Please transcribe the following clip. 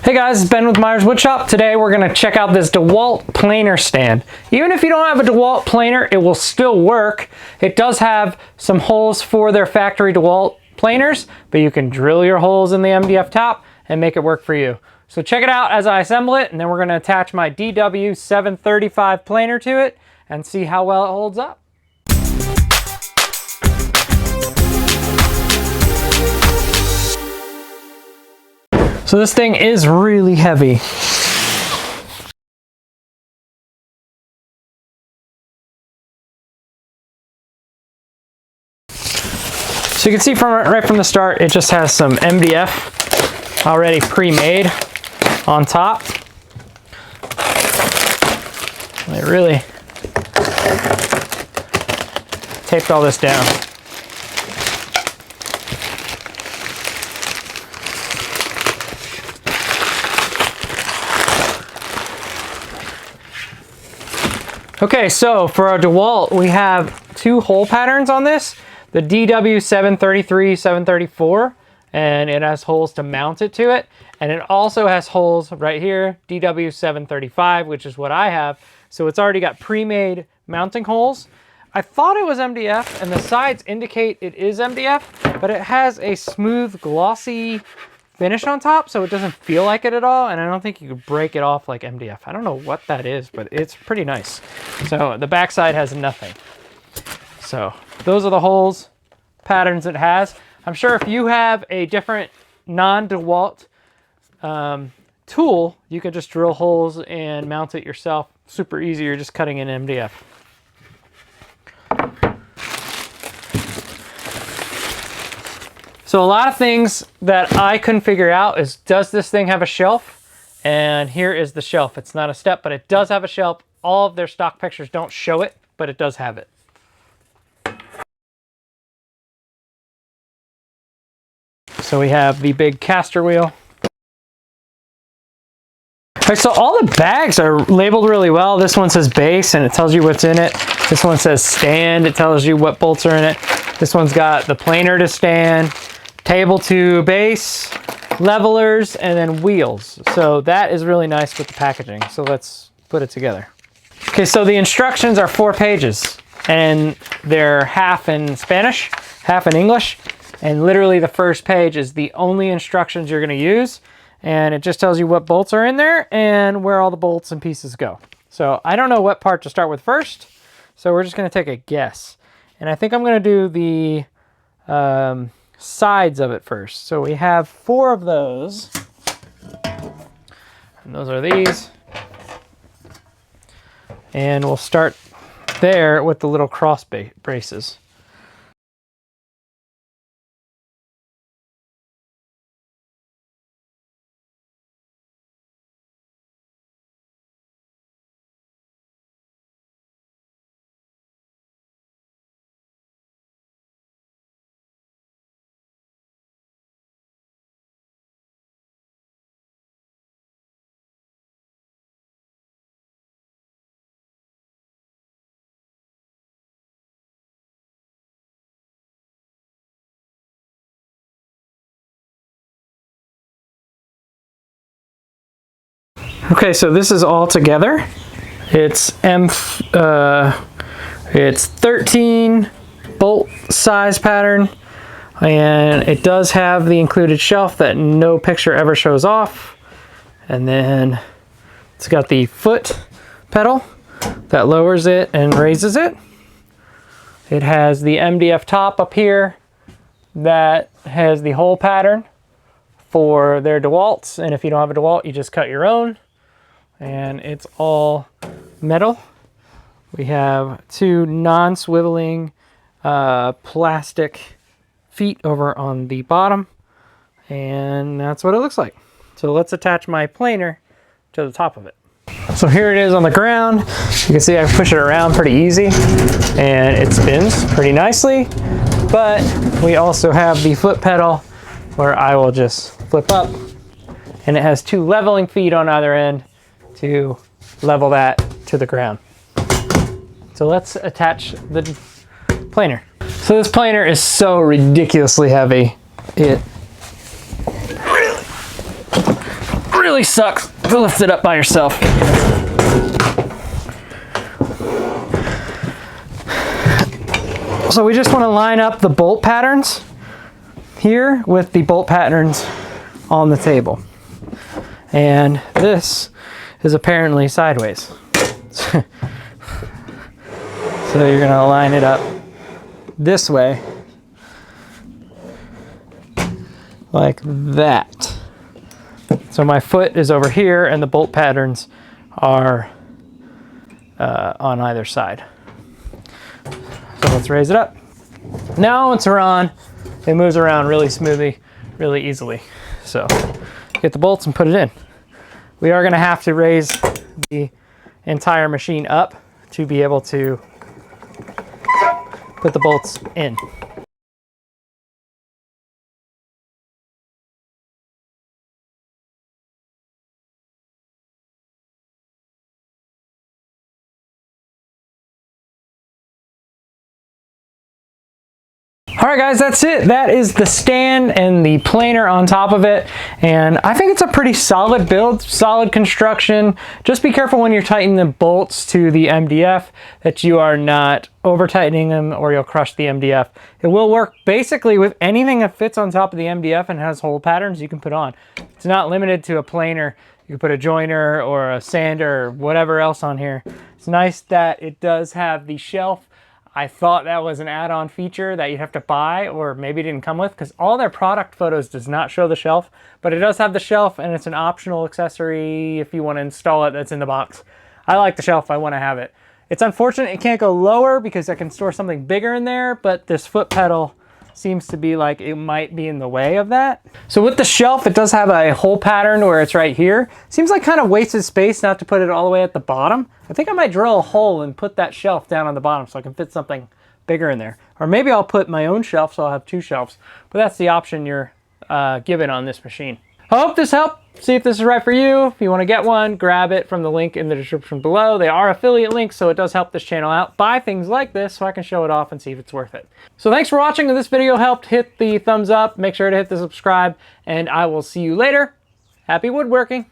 Hey guys, it's Ben with Myers Woodshop. Today we're going to check out this Dewalt Planer Stand. Even if you don't have a Dewalt planer, it will still work. It does have some holes for their factory Dewalt planers, but you can drill your holes in the MDF top and make it work for you. So check it out as I assemble it, and then we're going to attach my DW735 planer to it and see how well it holds up. So this thing is really heavy. So you can see right from the start, it just has some MDF already pre-made on top. I really taped all this down. Okay, so for our Dewalt, we have two hole patterns on this. The DW733, 734, and it has holes to mount it to it. And it also has holes right here, DW735, which is what I have. So it's already got pre-made mounting holes. I thought it was MDF, and the sides indicate it is MDF, but it has a smooth, glossy finish on top, so it doesn't feel like it at all, and I don't think you could break it off like MDF. I don't know what that is, but it's pretty nice. So the backside has nothing. So those are the holes patterns it has. I'm sure if you have a different non-Dewalt tool, you can just drill holes and mount it yourself. Super easy. You're just cutting in MDF. So a lot of things that I couldn't figure out is, does this thing have a shelf? And here is the shelf. It's not a step, but it does have a shelf. All of their stock pictures don't show it, but it does have it. So we have the big caster wheel. All right, so all the bags are labeled really well. This one says base and it tells you what's in it. This one says stand. It tells you what bolts are in it. This one's got the planer to stand, table to base, levelers, and then wheels. So that is really nice with the packaging. So let's put it together. Okay, so the instructions are 4 pages, and they're half in Spanish, half in English. And literally the first page is the only instructions you're going to use. And it just tells you what bolts are in there and where all the bolts and pieces go. So I don't know what part to start with first. So we're just going to take a guess. And I think I'm going to do the sides of it first. So we have 4 of those. And those are these. And we'll start there with the little cross braces. Okay, so this is all together. It's 13 bolt size pattern, and it does have the included shelf that no picture ever shows off. And then it's got the foot pedal that lowers it and raises it. It has the MDF top up here that has the hole pattern for their Dewalts, and if you don't have a Dewalt, you just cut your own. And it's all metal. We have 2 non-swiveling plastic feet over on the bottom, and that's what it looks like. So let's attach my planer to the top of it. So here it is on the ground. You can see I push it around pretty easy and it spins pretty nicely, but we also have the foot pedal where I will just flip up, and it has 2 leveling feet on either end to level that to the ground. So let's attach the planer. So this planer is so ridiculously heavy. It really sucks to lift it up by yourself. So we just want to line up the bolt patterns here with the bolt patterns on the table. And this is apparently sideways. So you're going to line it up this way, like that. So my foot is over here and the bolt patterns are on either side. So let's raise it up. Now once we're on, it moves around really smoothly, really easily. So get the bolts and put it in. We are going to have to raise the entire machine up to be able to put the bolts in. All right guys, that's it. That is the stand and the planer on top of it. And I think it's a pretty solid build, solid construction. Just be careful when you're tightening the bolts to the MDF that you are not over tightening them or you'll crush the MDF. It will work basically with anything that fits on top of the MDF and has hole patterns you can put on. It's not limited to a planer. You can put a joiner or a sander or whatever else on here. It's nice that it does have the shelf. I thought that was an add-on feature that you have to buy or maybe didn't come with, because all their product photos does not show the shelf, but it does have the shelf and it's an optional accessory if you want to install it that's in the box. I like the shelf, I want to have it. It's unfortunate it can't go lower because I can store something bigger in there, but this foot pedal seems to be like it might be in the way of that. So with the shelf, it does have a hole pattern where it's right here. Seems like kind of wasted space not to put it all the way at the bottom. I think I might drill a hole and put that shelf down on the bottom so I can fit something bigger in there. Or maybe I'll put my own shelf so I'll have two shelves. But that's the option you're given on this machine. I hope this helped. See if this is right for you. If you want to get one, grab it from the link in the description below. They are affiliate links, so it does help this channel out. Buy things like this so I can show it off and see if it's worth it. So thanks for watching. If this video helped, hit the thumbs up. Make sure to hit the subscribe, and I will see you later. Happy woodworking.